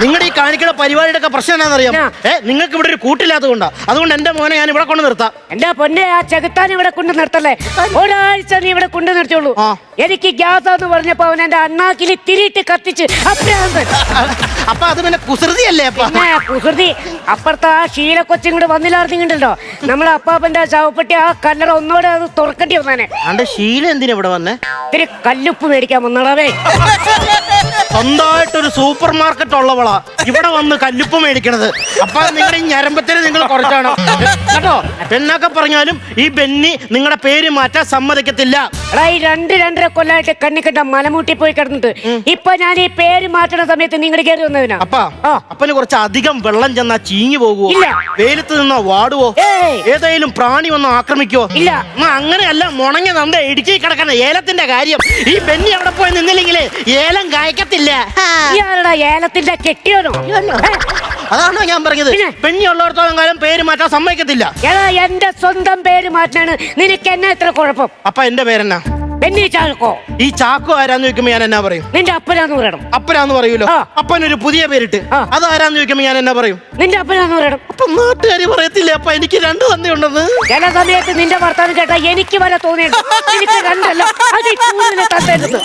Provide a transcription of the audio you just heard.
നിങ്ങളുടെ ഈ കാണിക്കുന്ന പരിപാടിയുടെ ഒക്കെ പ്രശ്നം എന്താണെന്നറിയാം? നിങ്ങൾക്ക് ഇവിടെ ഒരു കൂട്ടില്ലാത്തതുകൊണ്ടാ. അതുകൊണ്ട് എന്റെ മോനെ ഞാൻ ഇവിടെ കൊണ്ട് നിർത്താം. എന്റെ പൊന്നെ, ആ ചെകുത്താൻ ഇവിടെ കൊണ്ട് നിർത്തല്ലേ. ഒരാഴ്ച നീ ഇവിടെ കൊണ്ട് നിർത്തിയുള്ളൂ. എനിക്ക് ഗ്യാസ് എന്ന് പറഞ്ഞപ്പോ അവൻ എന്റെ അണ്ണാക്കിൽ തിരിയിട്ട് കത്തിച്ച് അപ്പൊ അത് പിന്നെ കുസൃതിയല്ലേ? കുസൃതി. അപ്പുറത്തെ ആ ശീല കൊച്ചും കൂടെ വന്നില്ലാർന്നിങ്ങണ്ടല്ലോ, നമ്മളെ അപ്പാപ്പന്റെ ശവപ്പെട്ടി ആ കല്ലറ ഒന്നോടെ അത് തുറക്കേണ്ടി വന്നേനെ. അന്റെ ശീല എന്തിനാ ഇവിടെ വന്നേ? ഇത്തിരി കല്ലുപ്പ് മേടിക്കാൻ വന്നടാവേ. സ്വന്തമായിട്ടൊരു സൂപ്പർ മാർക്കറ്റ് ഉള്ളവളാ ഇവിടെ വന്ന് കല്ലുപ്പ് മേടിക്കണത്. അപ്പൊ നിങ്ങളുടെ ഈ ഞരമ്പത്തിന് നിങ്ങൾ കുറച്ചാണ് കേട്ടോ. എന്നൊക്കെ പറഞ്ഞാലും ഈ ബെന്നി നിങ്ങളുടെ പേര് മാറ്റാൻ സമ്മതിക്കത്തില്ല. എടാ, ഈ 2-2.5 കൊല്ലായിട്ട് കണ്ണിക്കണ്ട മലമൂട്ടി പോയി കിടന്നിട്ട് ഇപ്പൊ ഞാൻ ഈ പേര് മാറ്റണ സമയത്ത് നിങ്ങൾ കയറി വന്നതിനാ. അപ്പന് കുറച്ച് അധികം വെള്ളം ചെന്നാ ചീഞ്ഞു പോകുവോ? ഇല്ല. വെയിലത്ത് നിന്നോ വാടുവോ? ഏതെങ്കിലും പ്രാണി വന്നോ ആക്രമിക്കോ? ഇല്ല. അങ്ങനെയല്ല, മുണങ്ങി നന്ദ ഇടുക്കി കിടക്കുന്ന ഏലത്തിന്റെ കാര്യം. ഈ ബെന്നി അവിടെ പോയി നിന്നില്ലെങ്കിലേ ഏലം കായ്ക്കത്തില്ല. ഇയാളുടെ ഏലത്തിന്റെ കെട്ടിയോനോ? അതാണോ ഞാൻ പറഞ്ഞത്? പെണ്ണി ഉള്ളിടത്തോളം കാലം പേര് മാറ്റാൻ സമ്മതിക്കത്തില്ല. എടാ, എന്റെ സ്വന്തം പേര് മാറ്റാണ് നിനക്ക് എന്നെ എത്ര കുഴപ്പം? അപ്പൊ എന്റെ പേരെന്നാ? ബെന്നി ചാക്കോ. ഈ ചാക്കോ ആരാന്ന് ചോദിക്കുമ്പോ ഞാൻ എന്നാ പറയും? നിന്റെ അപ്പനാന്ന് പറയണം. അപ്പനാന്ന് പറയൂലോ. അപ്പനൊരു പുതിയ പേരിട്ട് അതാരാന്ന് ചോദിക്കുമ്പോ ഞാൻ എന്നാ പറയും? നിന്റെ അപ്പനാന്ന് പറയണം. അപ്പൊ നാട്ടുകാരി പറയത്തില്ലേ അപ്പൊ എനിക്ക് 2 തന്ത ഉണ്ടെന്ന്? ചില സമയത്ത് നിന്റെ വർത്താനം കേട്ടാ എനിക്ക് വരെ തോന്നിയിട്ടുണ്ട്. എനിക്ക് 2 അല്ല, അതിൽ കൂടുതൽ തന്തയുണ്ടെന്ന്.